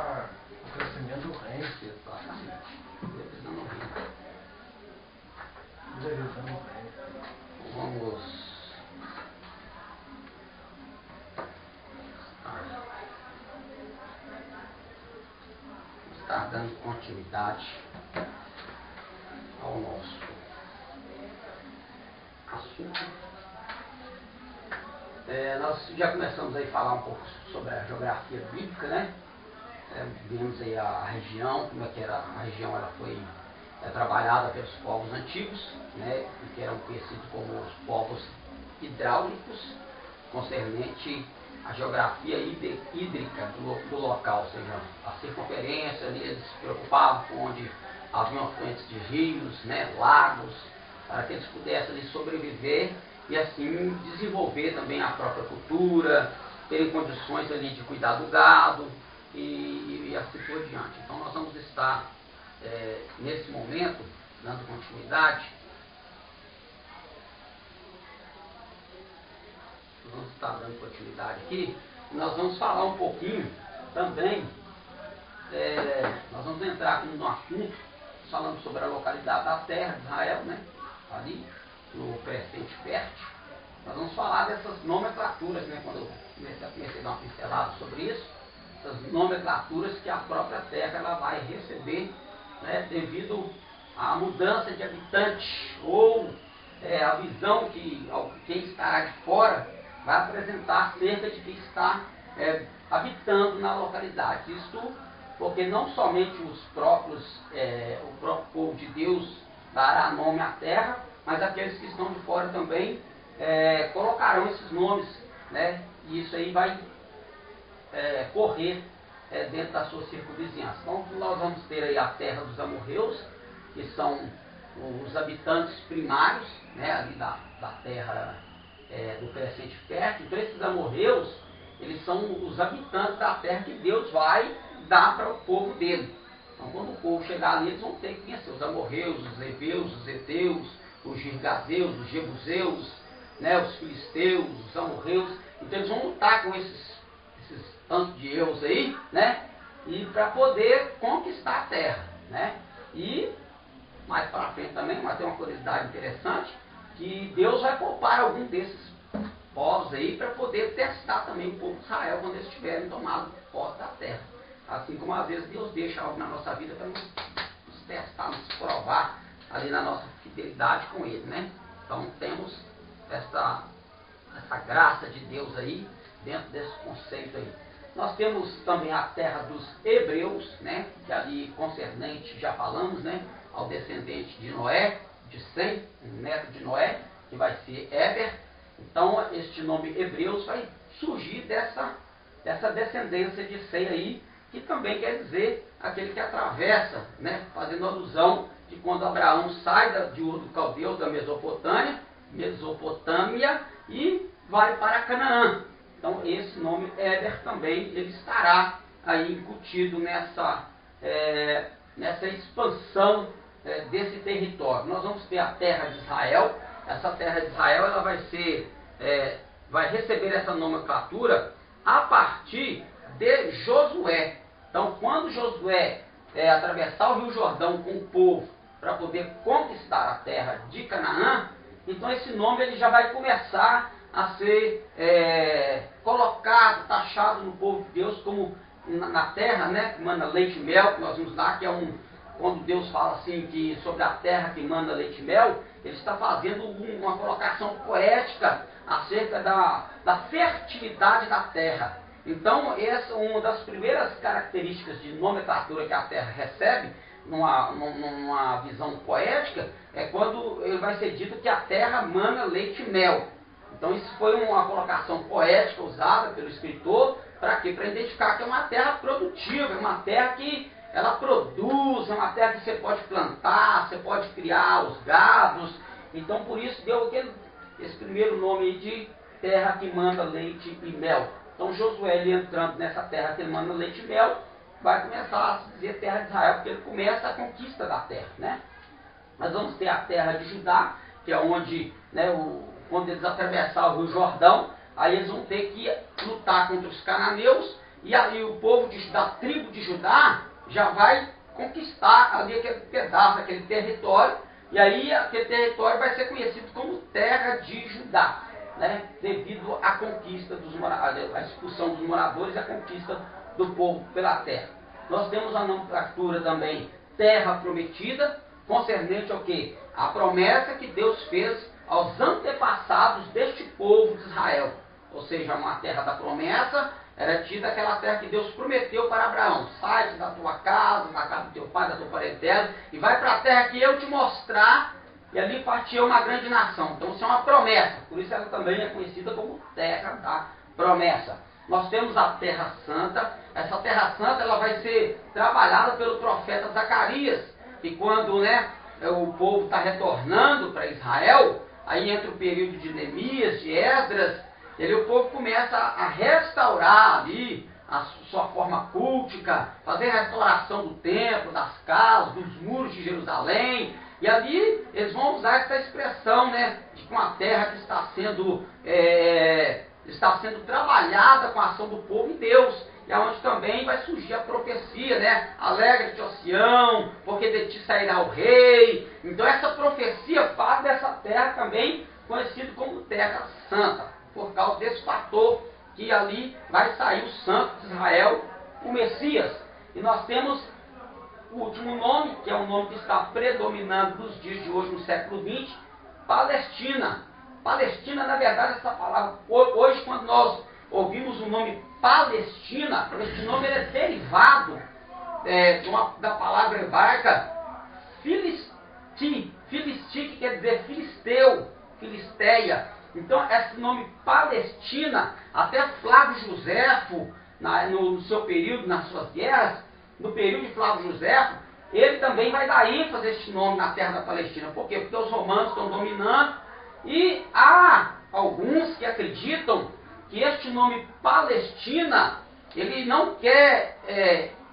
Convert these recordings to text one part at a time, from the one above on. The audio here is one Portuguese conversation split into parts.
para o crescimento do reino. Exatamente. Televisão no reino. Televisão no reino. Vamos estar dando continuidade ao nosso assunto. Nós já começamos aí a falar um pouco sobre a geografia bíblica, né? Vimos aí a região, como é que era a região, ela foi trabalhada pelos povos antigos, né? Que eram conhecidos como os povos hidráulicos, concernente à geografia hídrica do local, ou seja, a circunferência, eles se preocupavam com onde haviam afluentes de rios, né, lagos, para que eles pudessem ali sobreviver e assim desenvolver também a própria cultura, terem condições ali de cuidar do gado e assim por diante. Então nós vamos estar nesse momento dando continuidade. Vamos estar dando continuidade aqui. Nós vamos falar um pouquinho também, nós vamos entrar aqui no assunto, falando sobre a localidade da terra de Israel, né? Ali no Crescente Fértil. Nós vamos falar dessas nomenclaturas, né? Quando eu comecei a dar uma pincelada sobre isso, essas nomenclaturas que a própria terra ela vai receber, né? Devido à mudança de habitante ou a visão que quem estará de fora vai apresentar acerca de quem está habitando na localidade. Isto porque não somente o próprio povo de Deus dará nome à terra, mas aqueles que estão de fora também colocarão esses nomes, né? E isso aí vai correr dentro da sua circunvizinhança. Então nós vamos ter aí a terra dos amorreus, que são os habitantes primários, né, ali da terra do Crescente Fértil. Então esses amorreus, eles são os habitantes da terra que Deus vai dar para o povo dele. Então quando o povo chegar ali, eles vão ter que conhecer os amorreus, os heveus, os heteus, os girgazeus, os jebuseus, né, os filisteus, os amorreus. Então eles vão lutar com esses tantos de erros aí, né, e para poder conquistar a terra, né. E mais para frente também, mas tem uma curiosidade interessante, que Deus vai poupar algum desses povos aí para poder testar também o povo de Israel quando eles tiverem tomado posse da terra. Assim como às vezes Deus deixa algo na nossa vida para nos testar, nos provar ali na nossa fidelidade com Ele, né? Então temos essa graça de Deus aí dentro desse conceito aí. Nós temos também a terra dos hebreus, né? Que ali concernente, já falamos, né? Ao descendente de Noé, de Sem, neto de Noé, que vai ser Éber. Então este nome hebreus vai surgir dessa descendência de Sem aí, que também quer dizer aquele que atravessa, né? Fazendo alusão de quando Abraão sai de Ur do Caldeu, da Mesopotâmia, e vai para Canaã. Então esse nome Éber também ele estará aí incutido nessa expansão desse território. Nós vamos ter a terra de Israel. Essa terra de Israel ela vai receber essa nomenclatura a partir de Josué. Então quando Josué atravessar o Rio Jordão com o povo para poder conquistar a terra de Canaã, então esse nome ele já vai começar a ser colocado, taxado no povo de Deus como na terra, né, que manda leite e mel, que nós vimos lá, que é quando Deus fala assim que sobre a terra que manda leite e mel, ele está fazendo uma colocação poética acerca da fertilidade da terra. Então essa é uma das primeiras características de nomenclatura que a terra recebe, numa visão poética, é quando ele vai ser dito que a terra mana leite e mel. Então isso foi uma colocação poética usada pelo escritor, para quê? Para identificar que é uma terra produtiva, é uma terra que ela produz, é uma terra que você pode plantar, você pode criar os gados. Então por isso deu esse primeiro nome de terra que manda leite e mel. Então Josué, ele entrando nessa terra que manda leite e mel, vai começar a se dizer terra de Israel, porque ele começa a conquista da terra, né? Nós vamos ter a terra de Judá, que é onde, né, quando eles atravessarem o Rio Jordão, aí eles vão ter que lutar contra os cananeus e o povo da tribo de Judá já vai conquistar ali aquele pedaço, aquele território, e aí aquele território vai ser conhecido como Terra de Judá, né? Devido à conquista à expulsão dos moradores e à conquista do povo pela terra. Nós temos a nomenclatura também Terra Prometida, concernente ao quê? A promessa que Deus fez aos antepassados deste povo de Israel. Ou seja, uma terra da promessa era tida aquela terra que Deus prometeu para Abraão. Sai da tua casa, da casa do teu pai, da tua parentela, e vai para a terra que eu te mostrar, e ali partiu uma grande nação. Então isso é uma promessa, por isso ela também é conhecida como Terra da Promessa. Nós temos a Terra Santa. Essa Terra Santa ela vai ser trabalhada pelo profeta Zacarias, e quando o povo está retornando para Israel, aí entra o período de Neemias, de Esdras, o povo começa a restaurar ali a sua forma cultica, fazer a restauração do templo, das casas, dos muros de Jerusalém, e ali eles vão usar essa expressão, de com a terra que está sendo trabalhada com a ação do povo em Deus, e aonde também vai surgir a profecia, alegra-te, ó Sião, porque de ti sairá o rei. Então essa profecia faz dessa terra também conhecida como Terra Santa, por causa desse fator que ali vai sair o Santo de Israel, o Messias. E nós temos o último nome, que é o nome que está predominando nos dias de hoje, no século XX, Palestina. Palestina, na verdade, essa palavra, hoje quando nós ouvimos o nome Palestina, esse nome é derivado da palavra hebraica Filisti, que quer dizer filisteu, filisteia. Então, esse nome Palestina, até Flávio Josefo, no seu período, nas suas guerras, no período de Flávio Josefo, ele também vai dar ênfase a este nome na terra da Palestina. Por quê? Porque os romanos estão dominando, e há alguns que acreditam que este nome Palestina, ele não quer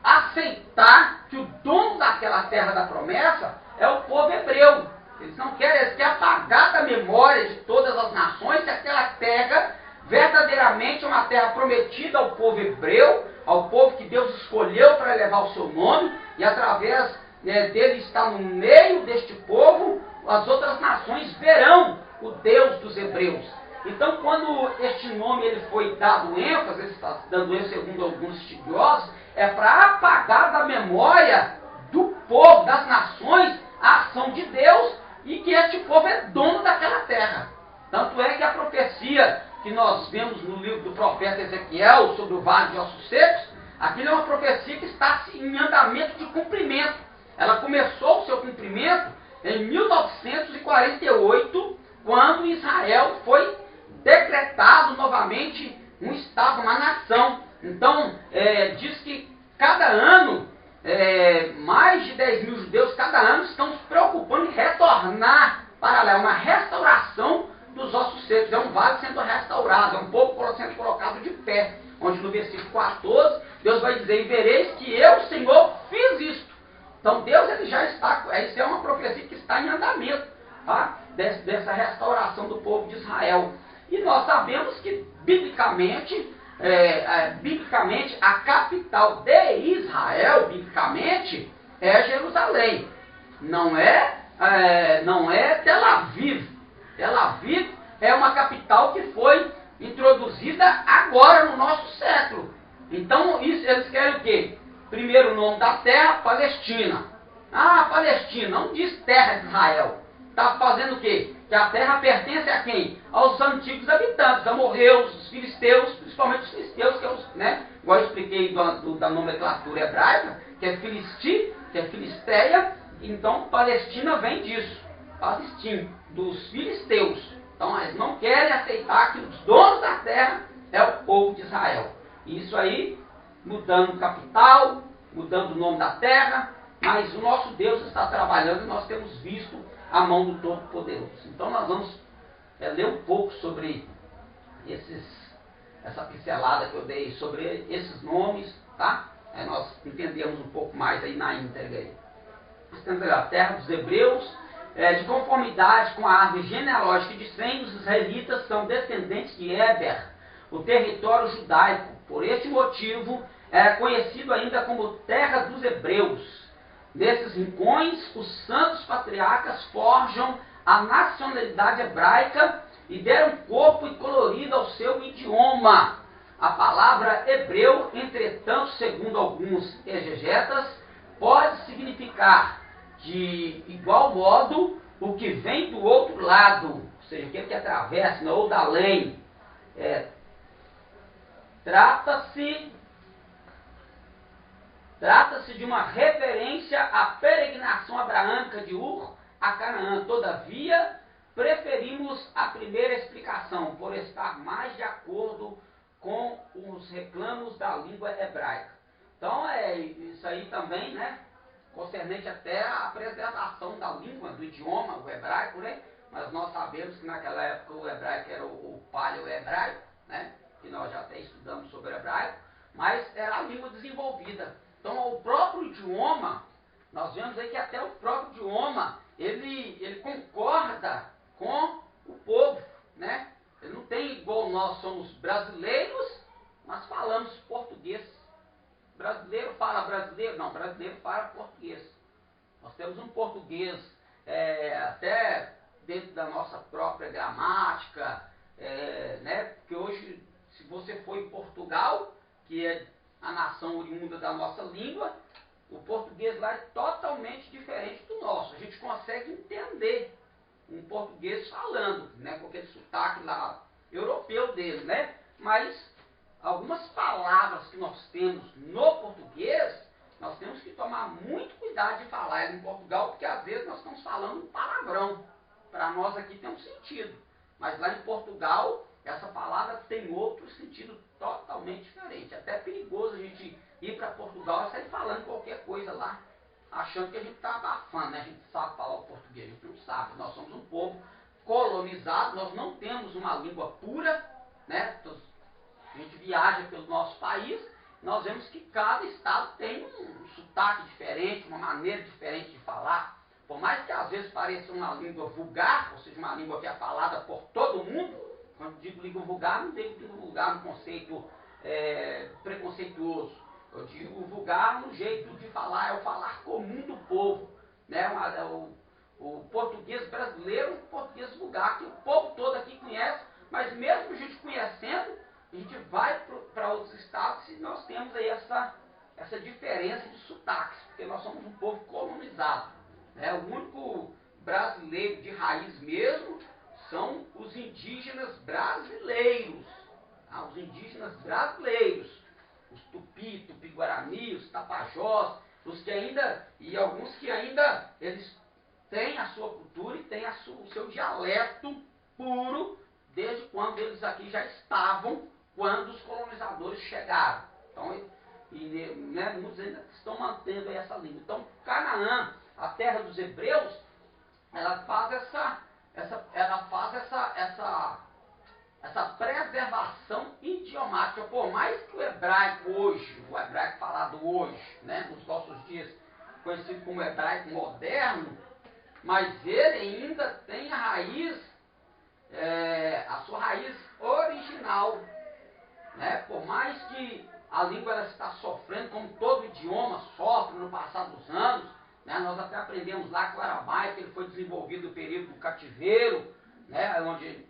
aceitar que o dono daquela terra da promessa é o povo hebreu. Eles não querem, eles querem apagar da memória de todas as nações que aquela terra verdadeiramente é uma terra prometida ao povo hebreu, ao povo que Deus escolheu para levar o seu nome, e através dele estar no meio deste povo, as outras nações verão o Deus dos hebreus. Então, quando este nome ele foi dado ênfase, ele está dando ênfase segundo alguns estudiosos, é para apagar da memória do povo, das nações, a ação de Deus, e que este povo é dono daquela terra. Tanto é que a profecia que nós vemos no livro do profeta Ezequiel sobre o vale de ossos secos, aquilo é uma profecia que está em andamento de cumprimento. Ela começou o seu cumprimento em 1948, quando Israel foi decretado novamente um Estado, uma nação. Então, diz que cada ano, mais de 10 mil judeus cada ano estão se preocupando em retornar para lá, uma restauração dos ossos secos. É um vale sendo restaurado, é um povo sendo colocado de pé, onde no versículo 14, Deus vai dizer: e vereis que eu, Senhor, fiz isto. Então Deus ele já está, isso é uma profecia que está em andamento, tá? Dessa restauração do povo de Israel. E nós sabemos que, biblicamente, a capital de Israel, biblicamente, é Jerusalém. Não é Tel Aviv. Tel Aviv é uma capital que foi introduzida agora no nosso século. Então, eles querem o quê? Primeiro, o nome da terra, Palestina. Ah, Palestina, não diz terra de Israel. Está fazendo o quê? Que a terra pertence a quem? Aos antigos habitantes, amorreus, os filisteus, principalmente os filisteus, que igual eu expliquei da nomenclatura hebraica, que é Filisti, que é Filisteia. Então, Palestina vem disso. Palestina, dos filisteus. Então, eles não querem aceitar que os donos da terra é o povo de Israel. Isso aí, mudando capital, mudando o nome da terra, mas o nosso Deus está trabalhando e nós temos visto a mão do Todo-Poderoso. Então nós vamos ler um pouco sobre essa pincelada que eu dei sobre esses nomes, tá? Nós entendemos um pouco mais aí na íntegra aí. Nós temos a terra dos hebreus, de conformidade com a árvore genealógica de Sem, os israelitas são descendentes de Éber, o território judaico, Por este motivo, era conhecido ainda como Terra dos Hebreus. Nesses rincões, os santos patriarcas forjam a nacionalidade hebraica e deram corpo e colorido ao seu idioma. A palavra hebreu, entretanto, segundo alguns exegetas, pode significar de igual modo o que vem do outro lado, ou seja, aquele que atravessa, ou da além. Trata-se de uma referência à peregrinação abraâmica de Ur a Canaã. Todavia, preferimos a primeira explicação, por estar mais de acordo com os reclamos da língua hebraica. Então, isso aí também, né, concernente até a preservação da língua, do idioma, o hebraico, né? Mas nós sabemos que naquela época o hebraico era o paleo-hebraico, né? Que nós já até estudamos sobre o hebraico, mas era a língua desenvolvida. Então, o próprio idioma, nós vemos aí que até o próprio idioma, ele concorda com o povo, né? Ele não tem igual nós somos brasileiros, nós falamos português. Brasileiro fala brasileiro? Não, brasileiro fala português. Nós temos um português até dentro da nossa própria gramática, né? Porque hoje, se você for em Portugal, que é a nação oriunda da nossa língua, o português lá é totalmente diferente do nosso. A gente consegue entender um português falando, né, com aquele sotaque lá europeu dele, né? Mas algumas palavras que nós temos no português, nós temos que tomar muito cuidado de falar em Portugal, porque às vezes nós estamos falando um palavrão. Para nós aqui tem um sentido, mas lá em Portugal, essa palavra tem outro sentido totalmente diferente. Até é perigoso a gente ir para Portugal e sair falando qualquer coisa lá, achando que a gente está abafando, né? A gente sabe falar o português, a gente não sabe. Nós somos um povo colonizado, nós não temos uma língua pura, né? A gente viaja pelo nosso país, nós vemos que cada estado tem um sotaque diferente, uma maneira diferente de falar. Por mais que às vezes pareça uma língua vulgar, ou seja, uma língua que é falada por todo mundo, quando digo língua vulgar, não digo língua vulgar no conceito preconceituoso. Eu digo vulgar no jeito de falar, é o falar comum do povo, né? O português brasileiro é um português vulgar, que o povo todo aqui conhece, mas mesmo a gente conhecendo, a gente vai para outros estados e nós temos aí essa diferença de sotaques, porque nós somos um povo colonizado, né? O único brasileiro de raiz mesmo são os indígenas brasileiros, tá? Os indígenas brasileiros, os Tupi, Tupi-Guarani, os Tapajós, os que ainda, e alguns que ainda, eles têm a sua cultura e têm o seu dialeto puro, desde quando eles aqui já estavam, quando os colonizadores chegaram. Então, né, muitos ainda estão mantendo essa língua. Então, Canaã, a terra dos hebreus, ela faz essa preservação idiomática. Por mais que o hebraico hoje, o hebraico falado hoje, né, nos nossos dias, conhecido como hebraico moderno, mas ele ainda tem a sua raiz original, né? Por mais que a língua ela está sofrendo, como todo idioma sofre no passar dos anos, né? Nós até aprendemos lá que o aramaico ele foi desenvolvido no período do cativeiro, né? Onde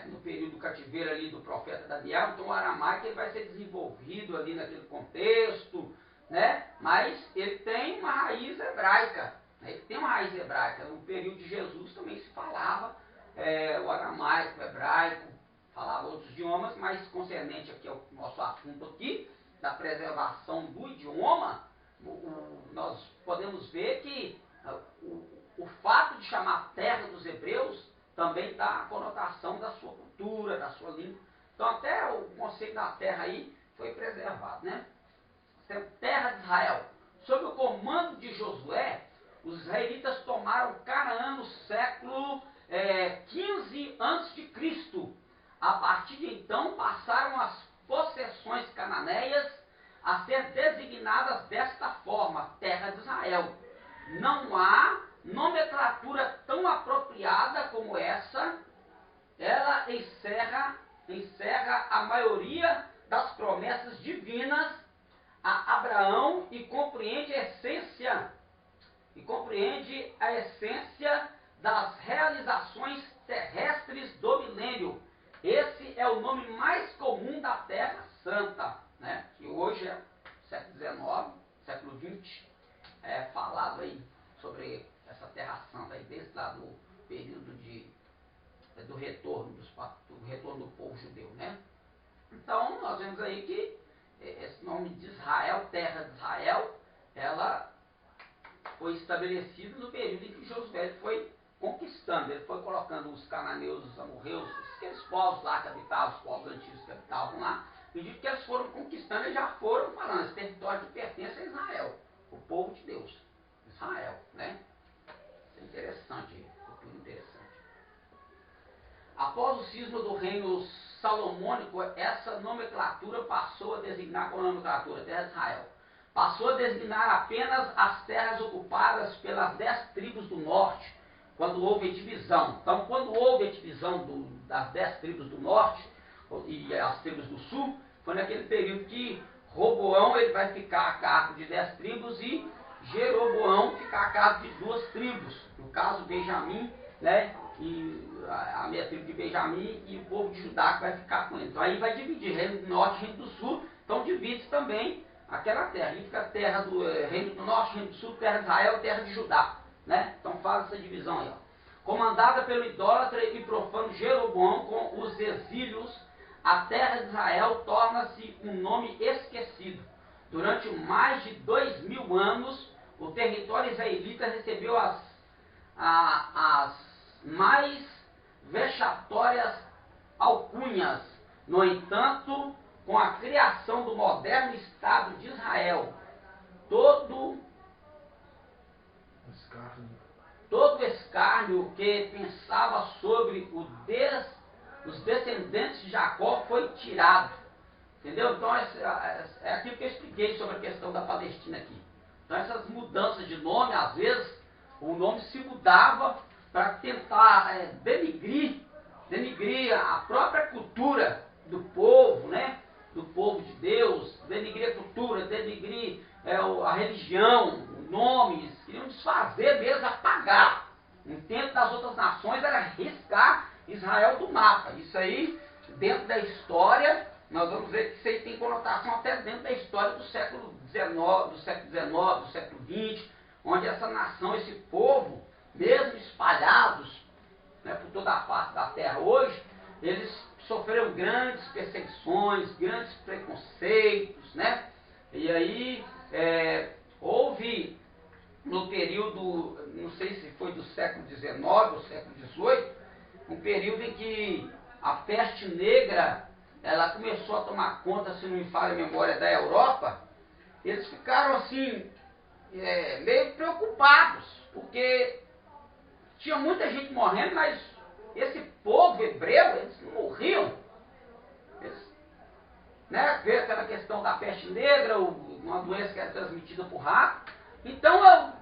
no período do cativeiro ali do profeta Daniel, então o aramaico ele vai ser desenvolvido ali naquele contexto, né? Mas ele tem uma raiz hebraica, né? Ele tem uma raiz hebraica. No período de Jesus também se falava o aramaico, o hebraico, falava outros idiomas, mas concernente aqui ao nosso assunto aqui, da preservação do idioma, nós podemos ver que o fato de chamar terra dos hebreus também dá a conotação da sua cultura, da sua língua. Então até o conceito da terra aí foi preservado, né? Terra de Israel. Sob o comando de Josué, os israelitas tomaram Canaã no século 15 a.C. A partir de então passaram as possessões cananeias a ser designadas desta forma, terra de Israel. Não há nomenclatura tão apropriada como essa. Ela encerra encerra a maioria das promessas divinas a Abraão e compreende a essência das realizações terrestres do milênio. Esse é o nome mais comum da Terra Santa, né? Que hoje é século XIX, século XX, é falado aí sobre essa Terra Santa, aí, desde lá do período do retorno do povo judeu, né? Então, nós vemos aí que esse nome de Israel, Terra de Israel, ela foi estabelecida no período em que Josué foi conquistando, ele foi colocando os cananeus, os amorreus, aqueles povos lá que habitavam, os povos antigos que habitavam lá, e de que eles foram conquistando, eles já foram falando, esse território que pertence a Israel, o povo de Deus, Israel, né? Isso é interessante, cultura interessante. Após o cisma do reino salomônico, essa nomenclatura passou a designar, qual nomenclatura? Terra de Israel. Passou a designar apenas as terras ocupadas pelas 10 tribos do norte, quando houve a divisão. Então, quando houve a divisão das 10 tribos do norte e as tribos do sul, foi naquele período que Roboão ele vai ficar a cargo de 10 tribos e Jeroboão ficar a cargo de 2 tribos. No caso, Benjamim, né? E a minha tribo de Benjamim e o povo de Judá que vai ficar com ele. Então aí vai dividir reino do norte e reino do sul, então divide também aquela terra. Ali fica a terra do reino do norte, reino do sul, terra de Israel, terra de Judá, né? Então faz essa divisão aí, ó. Comandada pelo idólatra e profano Jeroboão com os exílios, a terra de Israel torna-se um nome esquecido. Durante mais de 2000 anos, o território israelita recebeu as mais vexatórias alcunhas. No entanto, com a criação do moderno Estado de Israel, todo escárnio que pensava sobre os descendentes de Jacó foi tirado. Entendeu? Então, é aquilo que eu expliquei sobre a questão da Palestina aqui. Então, essas mudanças de nome, às vezes, o nome se mudava para tentar denigrir a própria cultura do povo, né? Do povo de Deus, denigrir a cultura, denigrir a religião, nomes, queriam desfazer mesmo, apagar. O intento das outras nações era riscar Israel do mapa. Isso aí, dentro da história, nós vamos ver que isso aí tem conotação até dentro da história do século XIX, do século XX, onde essa nação, esse povo, mesmo espalhados, né, por toda a face da terra hoje, eles sofreram grandes perseguições, grandes preconceitos, né? E aí houve no período, não sei se foi do século XIX ou século XVIII, um período em que a peste negra ela começou a tomar conta, se não me falha a memória, da Europa. Eles ficaram assim meio preocupados, porque tinha muita gente morrendo, mas esse povo hebreu, eles não morriam. Veio aquela questão da peste negra, uma doença que era transmitida por rato. Então,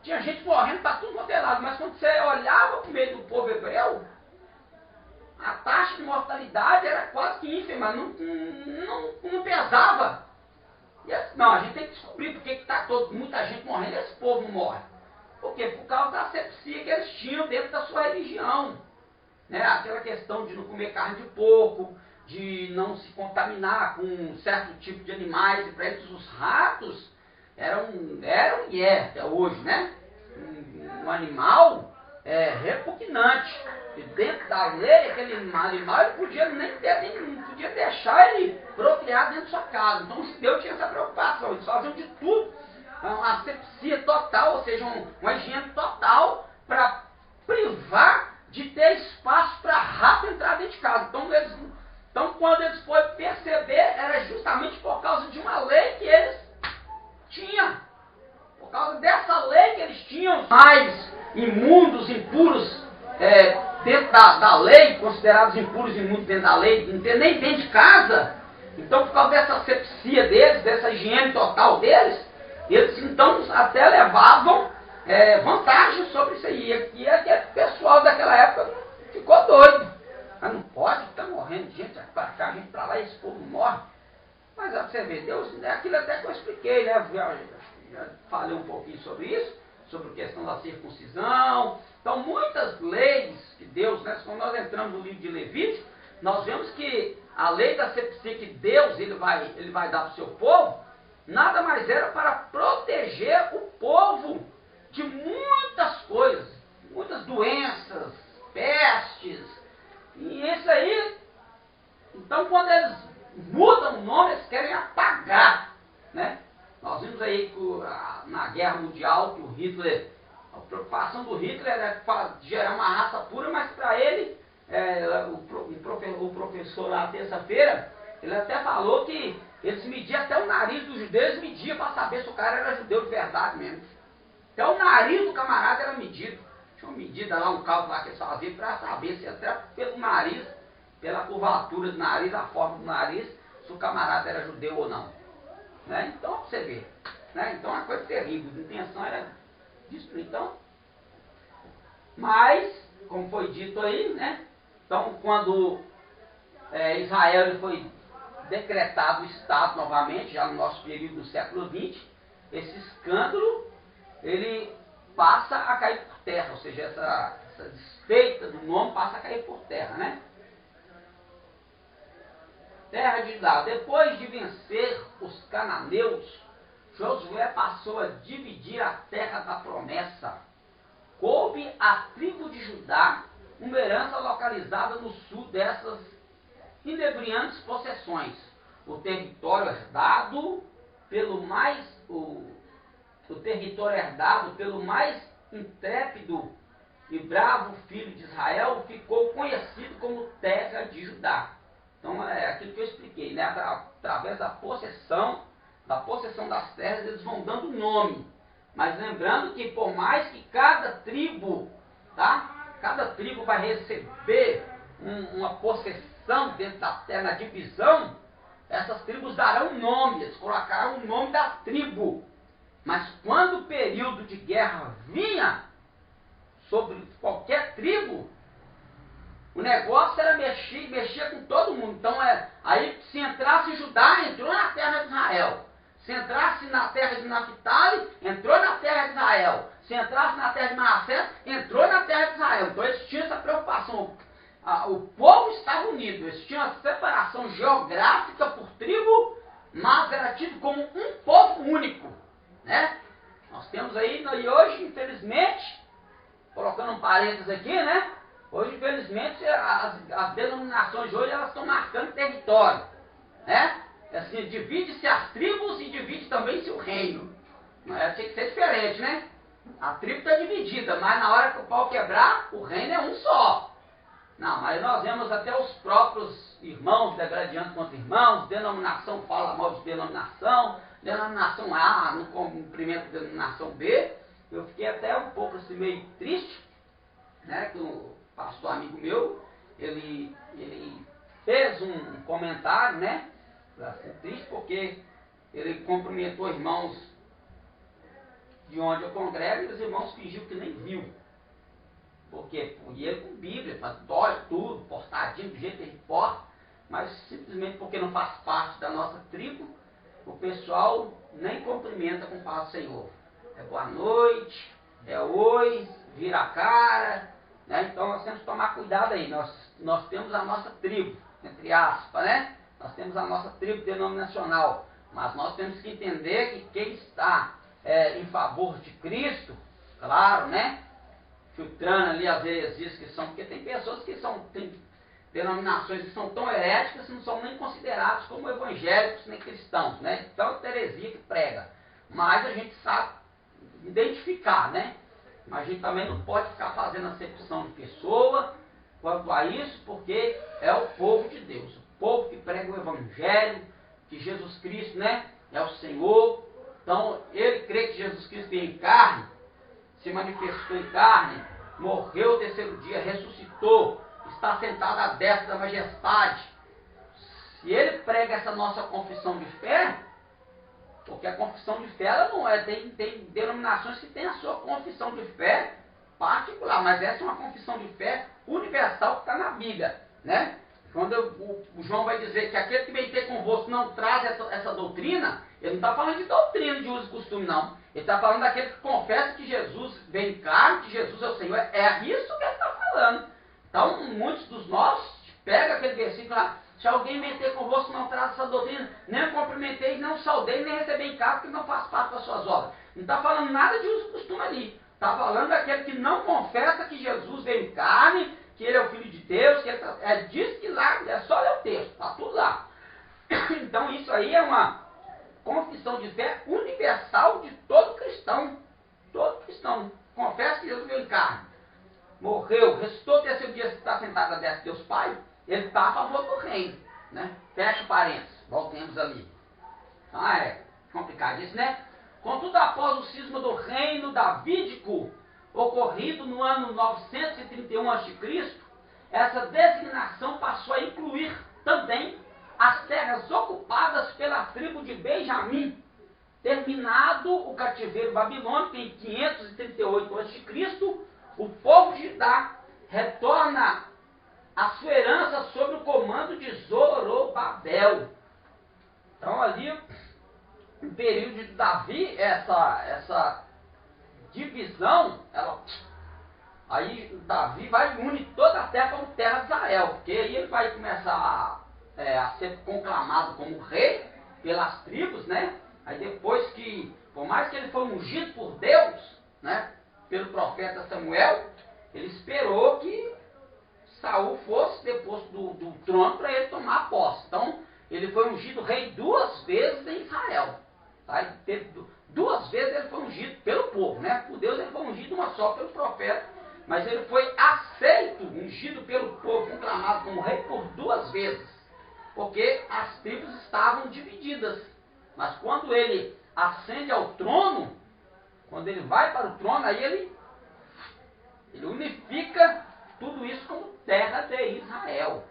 tinha gente morrendo para tudo quanto é lado, mas quando você olhava para o meio do povo hebreu, a taxa de mortalidade era quase que ínfima, não pesava. E não, a gente tem que descobrir por que está muita gente morrendo e esse povo não morre. Por quê? Por causa da asepsia que eles tinham dentro da sua religião. Né? Aquela questão de não comer carne de porco, de não se contaminar com um certo tipo de animais, e para eles os ratos eram e até hoje, né? Um animal repugnante. E dentro da lei, aquele animal ele não podia deixar ele procriar dentro de sua casa. Então os judeus tinham essa preocupação, eles faziam de tudo, uma asepsia total, ou seja, uma higiene total, para privar de ter espaço para rato entrar dentro de casa. Então quando eles foram perceber, era justamente por causa de uma lei que eles tinham. Por causa dessa lei que eles tinham, mais imundos, impuros, dentro da lei, considerados impuros e imundos dentro da lei, nem dentro de casa. Então, por causa dessa asepsia deles, dessa higiene total deles, eles então até levavam vantagem sobre isso aí. E aquele pessoal daquela época ficou doido. Mas não pode, está morrendo gente para cá, gente para lá, e esse povo morre. Mas você vê, Deus, aquilo até que eu expliquei, né? Já falei um pouquinho sobre isso, sobre a questão da circuncisão. Então, muitas leis que Deus, né? Quando nós entramos no livro de Levítico, nós vemos que a lei da asepsia que Deus ele vai dar para o seu povo, nada mais era para proteger o povo de muitas coisas, muitas doenças, pestes, e isso aí. Então, quando eles mudam o nome, eles querem apagar, né? Nós vimos aí que na Guerra Mundial que o Hitler, a preocupação do Hitler era gerar uma raça pura, mas para ele, o professor lá terça-feira, ele até falou que eles mediam até o nariz dos judeus, eles mediam para saber se o cara era judeu de verdade mesmo. Até o nariz do camarada era medido. Tinha uma medida lá, um cálculo lá que eles faziam para saber se até pelo nariz, pela curvatura do nariz, a forma do nariz, se o camarada era judeu ou não. Né? Então, você vê. Né? Então, é uma coisa terrível. A intenção era destruir. Então, mas, como foi dito aí, né? Então, quando Israel ele foi decretado o Estado novamente, já no nosso período do século XX, esse escândalo, ele passa a cair por terra, ou seja, essa desfeita do nome passa a cair por terra, né? Terra de Judá. Depois de vencer os cananeus, Josué passou a dividir a terra da promessa. Coube à tribo de Judá uma herança localizada no sul dessas inebriantes possessões. O território herdado pelo mais intrépido e bravo filho de Israel ficou conhecido como terra de Judá. Então é aquilo que eu expliquei, né? Através da possessão das terras, eles vão dando nome. Mas lembrando que por mais que cada tribo, tá? Cada tribo vai receber uma possessão dentro da terra, na divisão, essas tribos darão nome, eles colocarão o nome da tribo. Mas quando o período de guerra vinha sobre qualquer tribo, o negócio era mexer com todo mundo. Então, aí se entrasse em Judá, entrou na terra de Israel. Se entrasse na terra de Naphtali, entrou na terra de Israel. Se entrasse na terra de Manassés, entrou na terra de Israel. Então eles tinham essa preocupação. O povo estava unido. Eles tinham a separação geográfica por tribo, mas era tido como um povo único. Né? Nós temos aí, e hoje, infelizmente, colocando um parênteses aqui, né? Hoje, infelizmente, as denominações hoje elas estão marcando território. Né? Assim, divide-se as tribos e divide também-se o reino. Tinha que ser diferente, né? A tribo está dividida, mas na hora que o pau quebrar, o reino é um só. Não, mas nós vemos até os próprios irmãos degradando contra irmãos, denominação fala mal de denominação A não cumprimenta a denominação B. Eu fiquei até um pouco assim, meio triste, né? Que o pastor amigo meu, ele fez um comentário, né? Assim, triste porque ele cumprimentou irmãos de onde eu congrego e os irmãos fingiu que nem viu. Porque ele com Bíblia, dói tudo, portadinho do jeito que ele porta, mas simplesmente porque não faz parte da nossa tribo, o pessoal nem cumprimenta com paz do Senhor. É boa noite, é oi, vira a cara, né? Então nós temos que tomar cuidado aí. Nós temos a nossa tribo, entre aspas, né? Nós temos a nossa tribo denominacional, mas nós temos que entender que quem está em favor de Cristo, claro, né? Filtrando ali as heresias que são, porque tem pessoas que tem denominações que são tão heréticas que não são nem considerados como evangélicos nem cristãos, né? Então é heresia que prega. Mas a gente sabe identificar, né? Mas a gente também não pode ficar fazendo acepção de pessoa quanto a isso, porque é o povo de Deus, o povo que prega o evangelho, que Jesus Cristo, né, é o Senhor. Então, ele crê que Jesus Cristo veio em carne, se manifestou em carne, morreu o terceiro dia, ressuscitou, está sentado à destra da majestade. Se ele prega essa nossa confissão de fé, porque a confissão de fé, ela não é, tem denominações que têm a sua confissão de fé particular, mas essa é uma confissão de fé universal que está na Bíblia. né? Quando o João vai dizer que aquele que vem ter convosco não traz essa doutrina, ele não está falando de doutrina de uso e costume, não. Ele está falando daquele que confessa que Jesus vem em carne, que Jesus é o Senhor. É isso que ele está falando. Então, muitos dos nossos pegam aquele versículo lá: se alguém vem ter convosco não traz essa doutrina, nem o cumprimenteis, nem o saudeis, nem receber em casa, porque não faz parte das suas obras. Não está falando nada de uso e costume ali. Está falando daquele que não confessa que Jesus veio em carne, que ele é o Filho de Deus, que ele diz que lá, é só ler o texto, está tudo lá. Então isso aí é uma confissão de fé universal de todo cristão. Todo cristão confessa que Jesus veio em carne, morreu, ressuscitou, terceiro dia, está sentado à destra de Deus Pai, ele está a favor do reino, né? Fecha parênteses, voltemos ali. Então é complicado isso, né? Contudo, após o cisma do reino davídico, ocorrido no ano 931 a.C., essa designação passou a incluir também as terras ocupadas pela tribo de Benjamim. Terminado o cativeiro babilônico em 538 a.C., o povo de Judá retorna a sua herança sob o comando de Zorobabel. Então ali, no período de Davi, essa divisão, aí Davi vai e une toda a terra como terra de Israel, porque aí ele vai começar a ser conclamado como rei pelas tribos, né? Aí depois que, por mais que ele foi ungido por Deus, né, pelo profeta Samuel, ele esperou que Saul fosse deposto do trono para ele tomar posse. Então, ele foi ungido rei 2 vezes em Israel. Tá? Duas vezes ele foi ungido pelo povo, né? Por Deus ele foi ungido uma só pelo profeta, mas ele foi aceito, ungido pelo povo, conclamado como rei por 2 vezes, porque as tribos estavam divididas. Mas quando ele ascende ao trono, quando ele vai para o trono, aí ele unifica tudo isso como terra de Israel,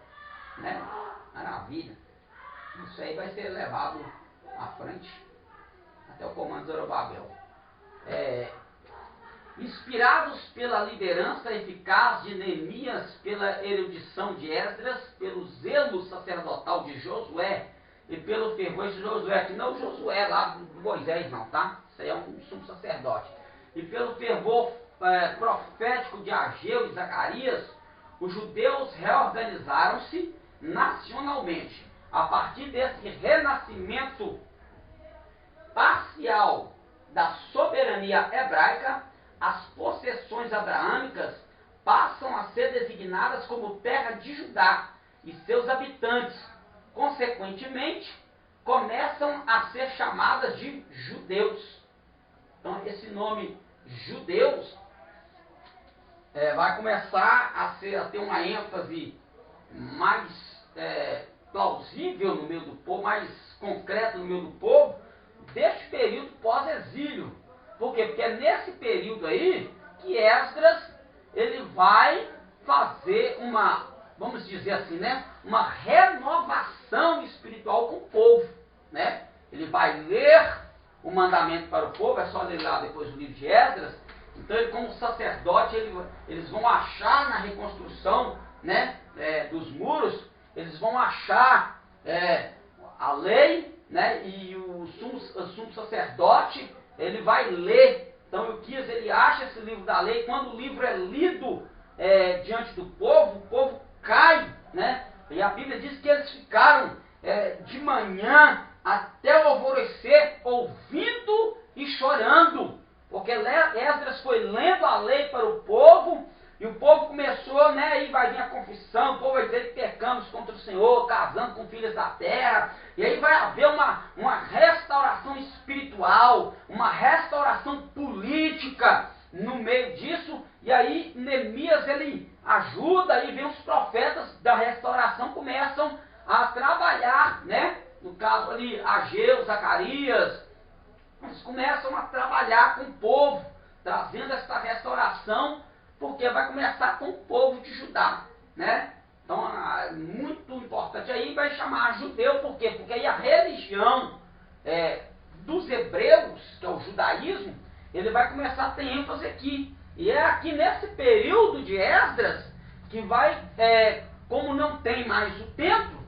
né? Maravilha. Isso aí vai ser levado à frente até o comando de Zorobabel. Inspirados pela liderança eficaz de Neemias, pela erudição de Esdras, pelo zelo sacerdotal de Josué e pelo fervor de Josué, que não Josué lá do Moisés não, tá? Isso aí é um sumo sacerdote. E pelo fervor profético de Ageu e Zacarias, os judeus reorganizaram-se nacionalmente. A partir desse renascimento parcial da soberania hebraica, as possessões abraâmicas passam a ser designadas como terra de Judá e seus habitantes, consequentemente, começam a ser chamadas de judeus. Então, esse nome judeus vai começar a ter uma ênfase mais plausível no meio do povo, mais concreta no meio do povo, deste período pós-exílio. Por quê? Porque é nesse período aí que Esdras ele vai fazer uma, vamos dizer assim, né, uma renovação espiritual com o povo, né? Ele vai ler o mandamento para o povo, é só ler lá depois o livro de Esdras. Então ele, como sacerdote, eles vão achar na reconstrução, né, dos muros, eles vão achar a lei, né, e o sumo sacerdote ele vai ler. Então Ilquias ele acha esse livro da lei. Quando o livro é lido diante do povo, o povo cai, né? E a Bíblia diz que eles ficaram de manhã até o alvorecer ouvindo e chorando, porque Esdras foi lendo a lei para o povo, e o povo começou, né, aí vai vir a confissão, o povo vai dizer que pecamos contra o Senhor, casando com filhas da terra, e aí vai haver uma restauração espiritual, uma restauração política no meio disso, e aí Neemias ele ajuda, e vem os profetas da restauração começam a trabalhar, né, no caso ali, Ageu, Zacarias, eles começam a trabalhar com o povo, trazendo essa restauração, porque vai começar com o povo de Judá, né? Então, muito importante aí, vai chamar judeu, por quê? Porque aí a religião dos hebreus, que é o judaísmo, ele vai começar a ter ênfase aqui. E é aqui nesse período de Esdras que vai como não tem mais o templo,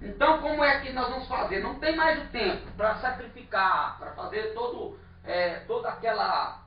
então como é que nós vamos fazer? Não tem mais o templo para sacrificar, para fazer toda aquela,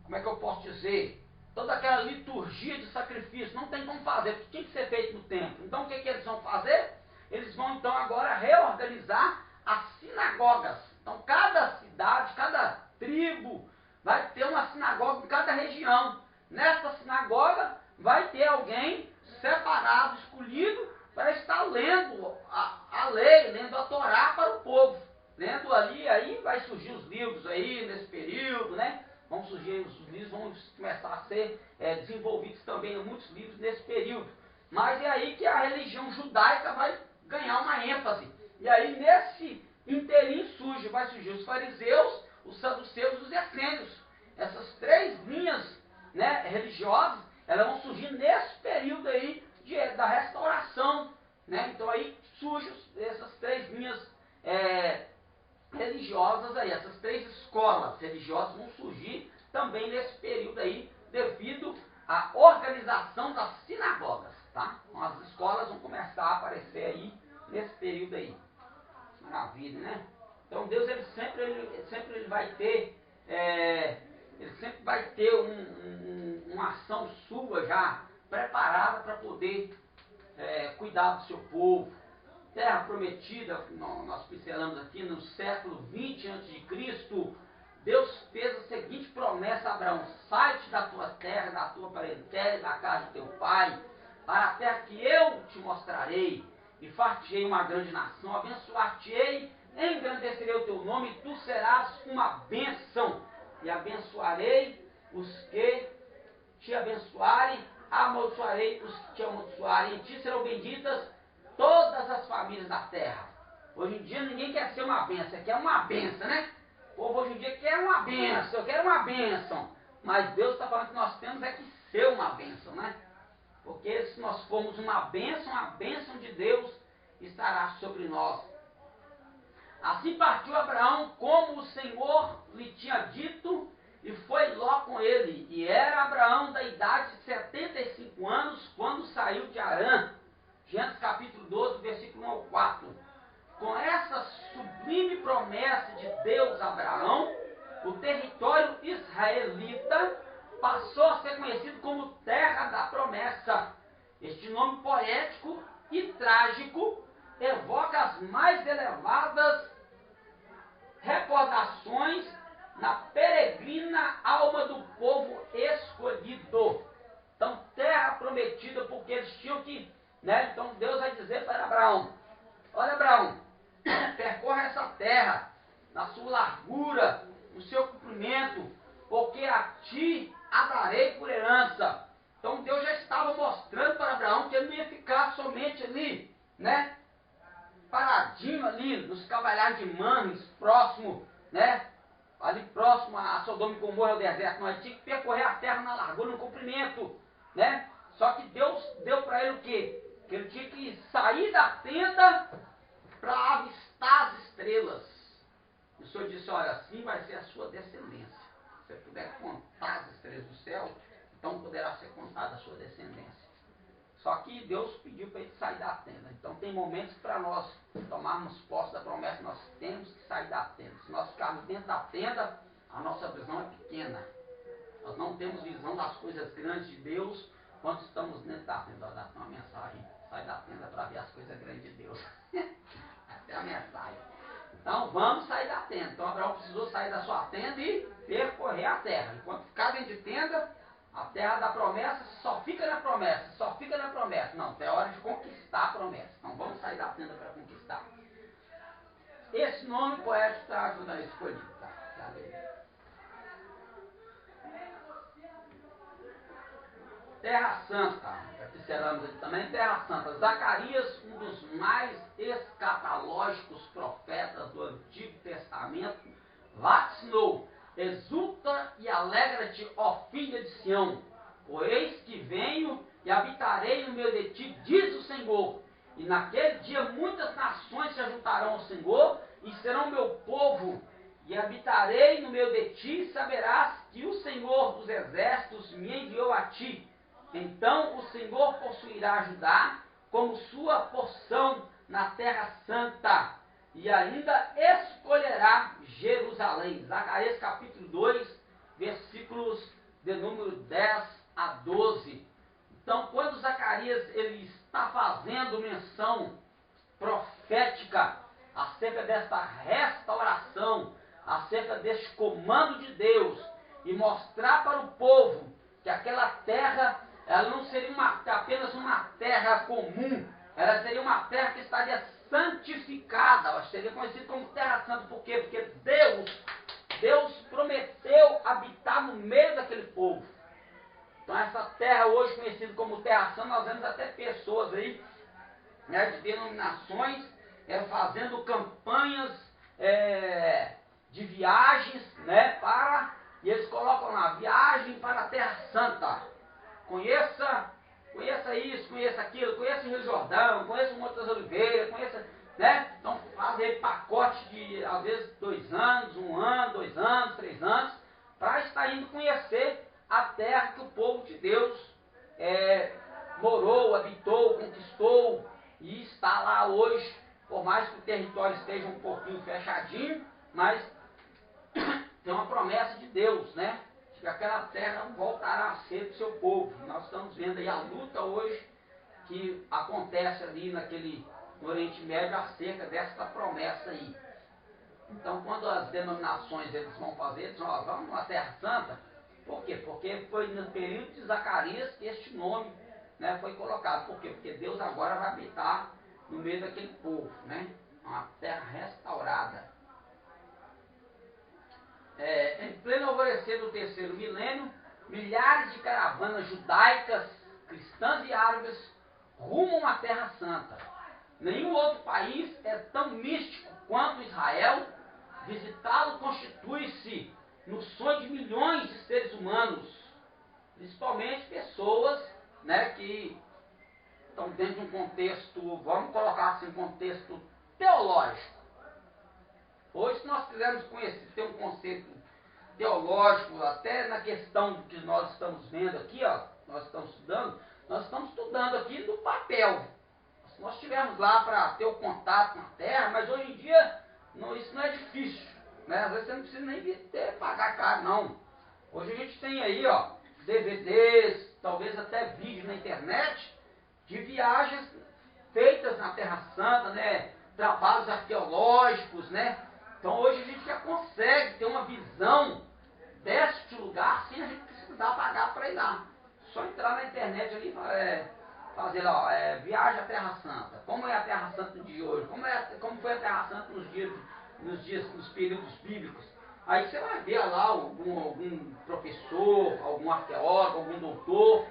como é que eu posso dizer, toda aquela liturgia de sacrifício, não tem como fazer, porque tinha que ser feito no templo. Então o que eles vão fazer? Eles vão então agora reorganizar as sinagogas. Então cada cidade, cada tribo vai ter uma sinagoga em cada região. Nessa sinagoga vai ter alguém separado, escolhido, para estar lendo a lei, lendo a Torá para o povo. Lendo ali, aí vai surgir os livros aí nesse período, né? Vão surgir os livros, vão começar a ser desenvolvidos também muitos livros nesse período. Mas é aí que a religião judaica vai ganhar uma ênfase. E aí nesse inteirinho vai surgir os fariseus, os saduceus e os essênios. Essas três linhas, né, religiosas, elas vão surgir nesse período aí da restauração. Né? Então aí surgem essas três linhas religiosas aí, essas três escolas religiosas vão surgir também nesse período aí, devido à organização das sinagogas, tá? Então as escolas vão começar a aparecer aí nesse período aí. Maravilha, né? Então Deus ele sempre vai ter, ele sempre vai ter uma ação sua já preparada para poder cuidar do seu povo. Terra prometida, nós pincelamos aqui no século 20 a.C., Deus fez a seguinte promessa a Abraão: sai-te da tua terra, da tua parentela e da casa de teu pai, para a terra que eu te mostrarei, e far-te-ei uma grande nação, abençoar-te-ei, engrandecerei o teu nome, e tu serás uma bênção, e abençoarei os que te abençoarem, amaldiçoarei os que te amaldiçoarem, em ti serão benditas todas as famílias da terra. Hoje em dia ninguém quer ser uma bênção, quer uma bênção, né? O povo hoje em dia quer uma bênção, eu quero uma bênção. Mas Deus está falando que nós temos que ser uma bênção, né? Porque se nós formos uma bênção, a bênção de Deus estará sobre nós. Assim partiu Abraão, como o Senhor lhe tinha dito, e foi Ló com ele. E era Abraão da idade de 75 anos, quando saiu de Harã. Gênesis capítulo 12, versículo 1 ao 4. Com essa sublime promessa de Deus a Abraão, o território israelita passou a ser conhecido como Terra da Promessa. Este nome poético e trágico evoca as mais elevadas recordações na peregrina alma do povo escolhido. Então, terra prometida, porque eles tinham que, né? Então Deus vai dizer para Abraão: olha, Abraão, percorra essa terra na sua largura, no seu comprimento, porque a ti a darei por herança. Então Deus já estava mostrando para Abraão que ele não ia ficar somente ali, né? Paradinho ali nos cavalhares de Manres, próximo, né? Ali próximo a Sodoma e Gomorra, o deserto. Nós tínhamos que percorrer a terra na largura, no comprimento, né? Só que Deus deu para ele o quê? Que ele tinha que sair da tenda para avistar as estrelas. O Senhor disse: olha, assim vai ser a sua descendência. Se você puder contar as estrelas do céu, então poderá ser contada a sua descendência. Só que Deus pediu para ele sair da tenda. Então tem momentos que para nós tomarmos posse da promessa, nós temos que sair da tenda. Se nós ficarmos dentro da tenda, a nossa visão é pequena. Nós não temos visão das coisas grandes de Deus quando estamos dentro da tenda. Vai dar uma mensagem: sai da tenda para ver as coisas grandes de Deus. Essa é a mensagem. Então vamos sair da tenda. Então Abraão precisou sair da sua tenda e percorrer a terra. Enquanto ficar dentro de tenda, a terra da promessa só fica na promessa, só fica na promessa. Não, é hora de conquistar a promessa. Então vamos sair da tenda para conquistar. Esse nome poético está ajudando a escolher. Tá? Terra Santa, pincelamos aqui também, Terra Santa. Zacarias, um dos mais escatológicos profetas do Antigo Testamento, vaticinou: exulta e alegra-te, ó filha de Sião, pois eis que venho e habitarei no meio de ti, diz o Senhor. E naquele dia muitas nações se ajuntarão ao Senhor e serão meu povo. E habitarei no meio de ti, e saberás que o Senhor dos exércitos me enviou a ti. Então o Senhor possuirá Judá, como sua porção na terra santa, e ainda escolherá Jerusalém. Zacarias capítulo 2, versículos de número 10 a 12. Então, quando Zacarias ele está fazendo menção profética acerca desta restauração, acerca deste comando de Deus, e mostrar para o povo que aquela terra, ela não seria apenas uma terra comum, ela seria uma terra que estaria santificada, ela seria conhecida como terra santa. Por quê? Porque Deus prometeu habitar no meio daquele povo. Então essa terra hoje conhecida como terra santa, nós vemos até pessoas aí, né, de denominações, fazendo campanhas de viagens, né, e eles colocam lá, viagem para a Terra Santa. Conheça isso, conheça aquilo, conheça o Rio Jordão, conheça o Monte das Oliveiras, conheça, né? Então fazem pacote de, às vezes, 2 anos, 1 ano, 2 anos, 3 anos, para estar indo conhecer a terra que o povo de Deus morou, habitou, conquistou e está lá hoje, por mais que o território esteja um pouquinho fechadinho, mas tem uma promessa de Deus, né? De que aquela terra voltará a ser do seu povo. Nós estamos vendo aí a luta hoje que acontece ali no Oriente Médio acerca dessa promessa aí. Então, quando as denominações eles vão fazer, eles vão, vamos na Terra Santa. Por quê? Porque foi no período de Zacarias que este nome, né, foi colocado. Por quê? Porque Deus agora vai habitar no meio daquele povo, né? Uma terra restaurada. Em pleno alvorecer do 3º milênio, milhares de caravanas judaicas, cristãs e árabes rumam à Terra Santa. Nenhum outro país é tão místico quanto Israel. Visitá-lo constitui-se no sonho de milhões de seres humanos, principalmente pessoas, né, que estão dentro de um contexto, vamos colocar assim, um contexto teológico. Hoje, se nós quisermos ter um conceito teológico, até na questão que nós estamos vendo aqui, ó, nós estamos estudando aqui no papel. Se nós estivermos lá para ter o contato com a terra, mas hoje em dia isso não é difícil, né? Às vezes você não precisa nem pagar caro, não. Hoje a gente tem aí, ó, DVDs, talvez até vídeos na internet, de viagens feitas na Terra Santa, né? Trabalhos arqueológicos, né? Então hoje a gente já consegue ter uma visão deste lugar sem a gente precisar pagar para ir lá. Só entrar na internet ali e fazer lá, viagem à Terra Santa. Como é a Terra Santa de hoje? Como foi a Terra Santa nos períodos bíblicos? Aí você vai ver lá algum professor, algum arqueólogo, algum doutor,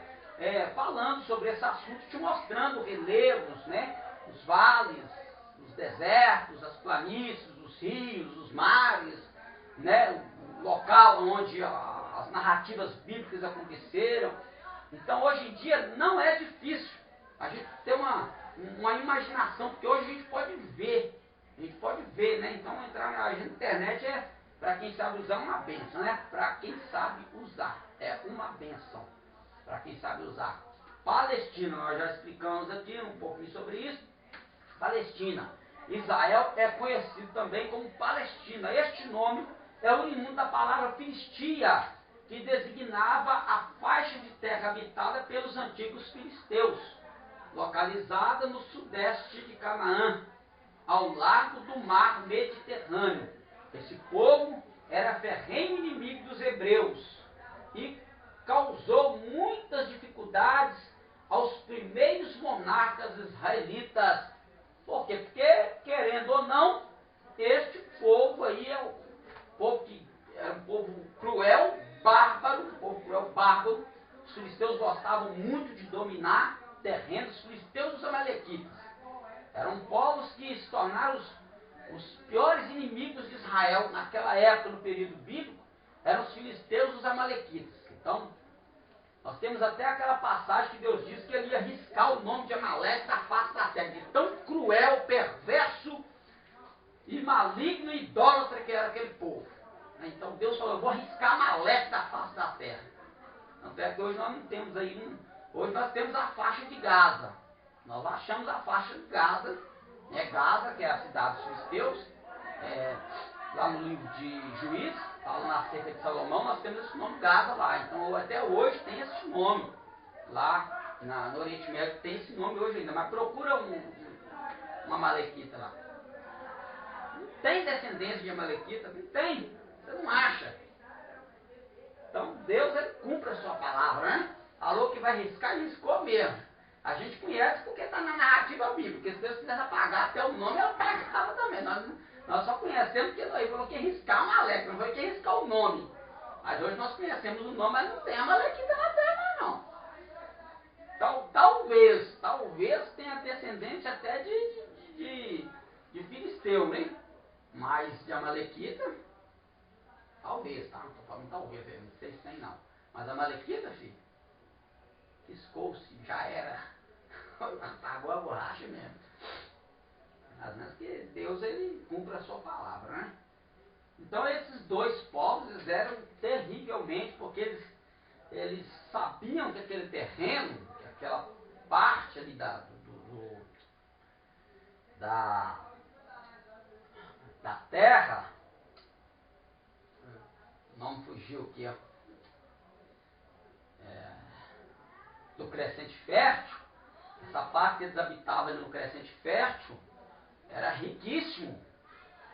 falando sobre esse assunto, te mostrando relevos, né? Os vales, os desertos, as planícies, os rios, os mares, né? O local onde as narrativas bíblicas aconteceram. Então hoje em dia não é difícil a gente ter uma imaginação, porque hoje a gente pode ver, né? Então entrar na internet para quem sabe usar, uma bênção, né? Para quem sabe usar, é uma bênção, para quem sabe usar. Palestina, nós já explicamos aqui um pouquinho sobre isso. Palestina. Israel é conhecido também como Palestina. Este nome é oriundo da palavra Filistia, que designava a faixa de terra habitada pelos antigos filisteus, localizada no sudeste de Canaã, ao largo do mar Mediterrâneo. Esse povo era ferrenho inimigo dos hebreus e causou muitas dificuldades aos primeiros monarcas israelitas. Por quê? Porque, querendo ou não, este povo aí é um povo que era um povo cruel, bárbaro, Os filisteus gostavam muito de dominar terrenos, os filisteus e os amalequitas. Eram povos que se tornaram os piores inimigos de Israel naquela época, no período bíblico, eram os filisteus e os amalequitas. Então, nós temos até aquela passagem que Deus diz que ele ia riscar o nome de Amaleque da face da terra, de tão cruel, perverso e maligno e idólatra que era aquele povo. Então Deus falou, eu vou riscar Amaleque da face da terra. Tanto é que hoje nós não temos aí hoje nós temos a faixa de Gaza, nós achamos a faixa de Gaza, né? Gaza, que é a cidade dos filisteus, lá no livro de Juízes, fala na cerca de Salomão, nós temos esse nome Gaza lá. Então até hoje tem esse nome. Lá no Oriente Médio tem esse nome hoje ainda, mas procura uma Amalequita lá. Não tem descendência de Amalequita, não tem, você não acha. Então Deus, ele cumpre a sua palavra, né? Falou que vai riscar e riscou mesmo. A gente conhece porque está na narrativa bíblica, porque se Deus quisesse apagar até o nome, ela apagava também. Nós só conhecemos porque ele falou que ia riscar Amaleque, não foi que ia riscar o nome. Mas hoje nós conhecemos o nome, mas não tem Amalequita na terra, não. Então, talvez tenha descendência até de filisteu, né? Mas de Amalequita, talvez, tá? Não estou falando talvez, não sei se tem não. Mas Amalequita, filho, riscou-se, já era. Apagou a borracha mesmo. Mas mesmo que Deus, ele cumpre a sua palavra, né? Então esses dois povos, eles eram terrivelmente, porque eles sabiam que aquele terreno, que aquela parte ali da terra, o nome fugiu aqui, ó, do crescente fértil, essa parte que eles habitavam no crescente fértil, era riquíssimo.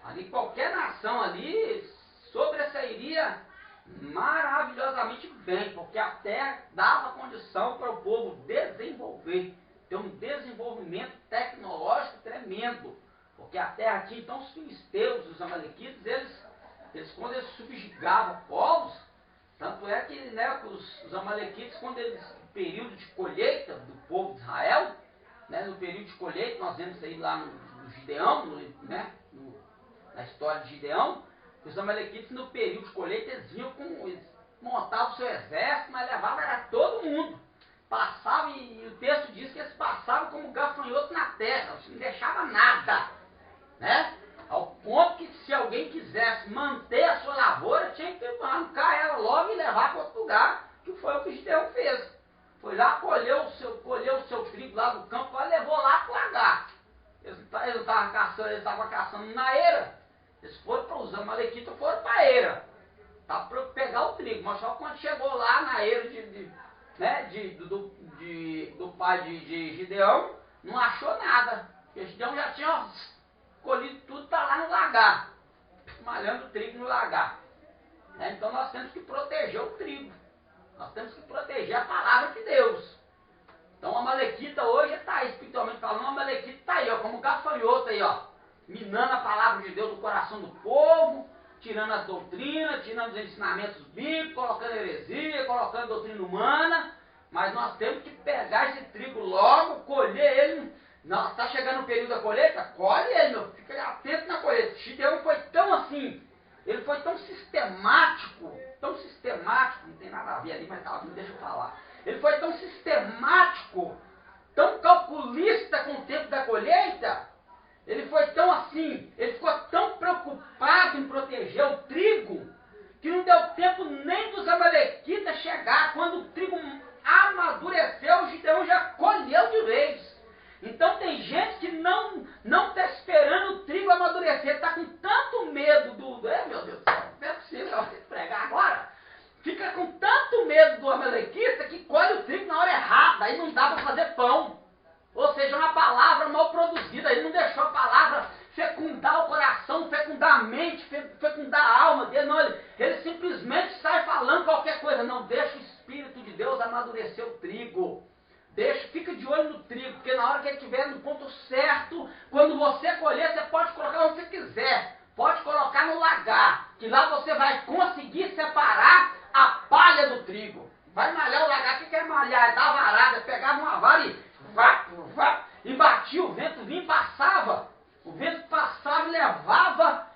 Ali qualquer nação ali sobressairia maravilhosamente bem, porque a terra dava condição para o povo desenvolver, ter um desenvolvimento tecnológico tremendo, porque a terra tinha então os filisteus, os amalequitas, eles quando eles subjugavam povos, tanto é que, né, os amalequitas, quando eles, no período de colheita do povo de Israel, né, no período de colheita, nós vemos isso aí lá no Gideão, na história de Gideão, os amalequitas no período de colheita, eles montavam o seu exército, mas levavam era todo mundo. Passavam, e o texto diz que eles passavam como gafanhoto na terra, não deixava nada, né? Ao ponto que se alguém quisesse manter a sua lavoura, tinha que arrancar ela logo e levar para outro lugar, que foi o que Gideão fez. Foi lá, colheu o seu trigo lá do campo, levou lá para o lagar. Eles estavam caçando, eles estavam caçando na eira. Eles foram para os amalequitas, foram para a eira, para pegar o trigo. Mas só quando chegou lá na eira do pai de Gideão, não achou nada. Porque Gideão já tinha colhido tudo, está lá no lagar, malhando o trigo no lagar. Então nós temos que proteger o trigo. Nós temos que proteger a palavra de Deus. Então o amalequita hoje está aí, espiritualmente falando, o amalequita está aí, ó, como gafanhoto aí, ó, minando a palavra de Deus do coração do povo, tirando as doutrinas, tirando os ensinamentos bíblicos, colocando heresia, colocando doutrina humana. Mas nós temos que pegar esse trigo logo, colher ele. Está chegando o período da colheita, colhe ele, meu, fica atento na colheita. Gideão foi tão assim, ele foi tão sistemático, não tem nada a ver ali, mas calma, deixa eu falar. Ele foi tão sistemático, tão calculista com o tempo da colheita, ele foi tão assim, ele ficou tão preocupado em proteger o trigo, que não deu tempo nem dos amalequitas chegar. Quando o trigo amadureceu, o Gideão já colheu de vez. Então tem gente que não está esperando o trigo amadurecer, está com tanto medo meu Deus do céu, não é possível, eu vou ter que pregar agora. Fica com tanto medo do amalequita que colhe o trigo na hora errada, aí não dá para fazer pão. Ou seja, uma palavra mal produzida, aí não deixou a palavra fecundar o coração, fecundar a mente, fecundar a alma dele, não, ele simplesmente sai falando qualquer coisa. Não, deixa o Espírito de Deus amadurecer o trigo. Fica de olho no trigo, porque na hora que ele estiver no ponto certo, quando você colher, você pode colocar onde você quiser. Pode colocar no lagar, que lá você vai conseguir separar a palha do trigo. Vai malhar o lagar, o que é malhar? É dar varada, pegava uma vara e batia, o vento vinha e passava. O vento passava e levava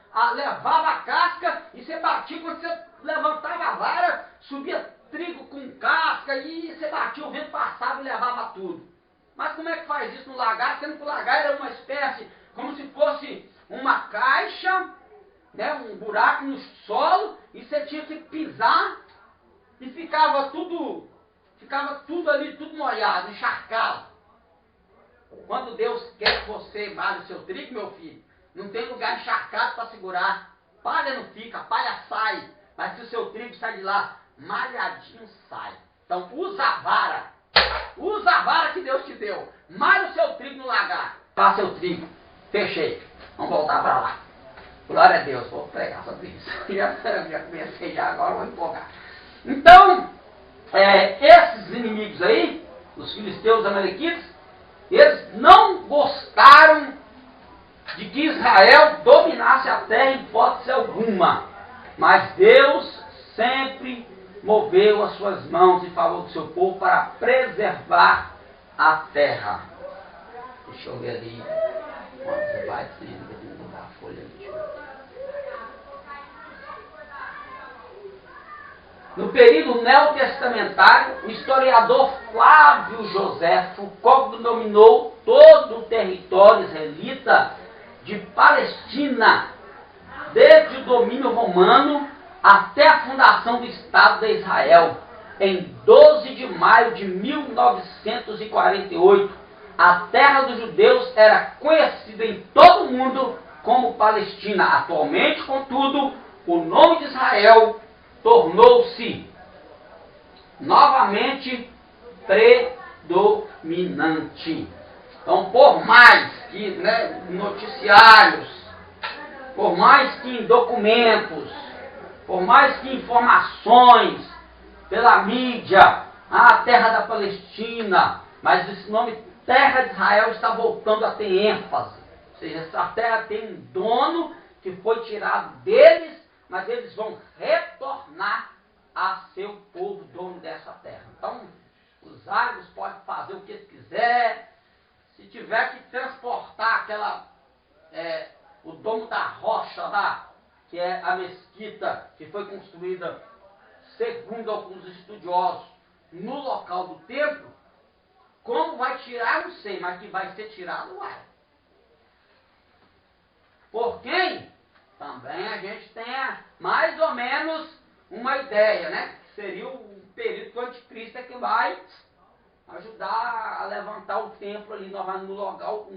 a casca, e você batia, quando você levantava a vara, subia trigo com casca, e você batia, o vento passava e levava tudo. Mas como é que faz isso no lagar? Sendo que o lagar era uma espécie, como se fosse uma caixa, né, um buraco no solo, e você tinha que pisar, e ficava tudo ali, tudo molhado, encharcado. Quando Deus quer que você malhe o seu trigo, meu filho, não tem lugar encharcado para segurar. Palha não fica, palha sai. Mas se o seu trigo sai de lá, malhadinho sai. Então usa a vara. Usa a vara que Deus te deu. Malha o seu trigo no lagar. Passa seu trigo. Fechei. Vamos voltar para lá. Glória a Deus. Vou pregar sobre isso. Já comecei já, agora vou empolgar. Então, esses inimigos aí, os filisteus, os amalequitas, eles não gostaram de que Israel dominasse a terra em hipótese alguma. Mas Deus sempre moveu as suas mãos em favor do seu povo para preservar a terra. Deixa eu ver ali. Você vai dizendo que eu vou mudar a folha ali. No período neotestamentário, o historiador Flávio Joséfo cognominou todo o território israelita de Palestina, desde o domínio romano até a fundação do Estado de Israel, em 12 de maio de 1948. A terra dos judeus era conhecida em todo o mundo como Palestina. Atualmente, contudo, o nome de Israel tornou-se novamente predominante. Então, por mais que noticiários, por mais que em documentos, por mais que informações pela mídia, a terra da Palestina, mas esse nome terra de Israel está voltando a ter ênfase. Ou seja, essa terra tem um dono que foi tirado deles, mas eles vão retornar a ser o povo dono dessa terra. Então, os árabes podem fazer o que eles quiserem. Se tiver que transportar o domo da rocha lá, que é a mesquita que foi construída, segundo alguns estudiosos, no local do templo, como vai tirar, não sei, mas que vai ser tirado, vai. Por quem? Também a gente tem mais ou menos uma ideia, né? Que seria o período que o anticristo é que vai ajudar a levantar o templo ali no local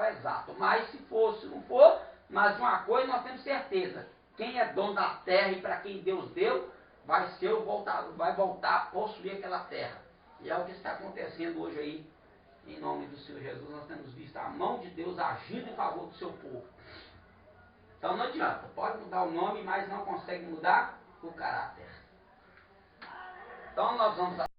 exato. Mas se não for, mas uma coisa nós temos certeza: quem é dono da terra e para quem Deus deu, vai voltar a possuir aquela terra. E é o que está acontecendo hoje aí, em nome do Senhor Jesus. Nós temos visto a mão de Deus agindo em favor do seu povo. Então não adianta, pode mudar o nome, mas não consegue mudar o caráter. Então nós vamos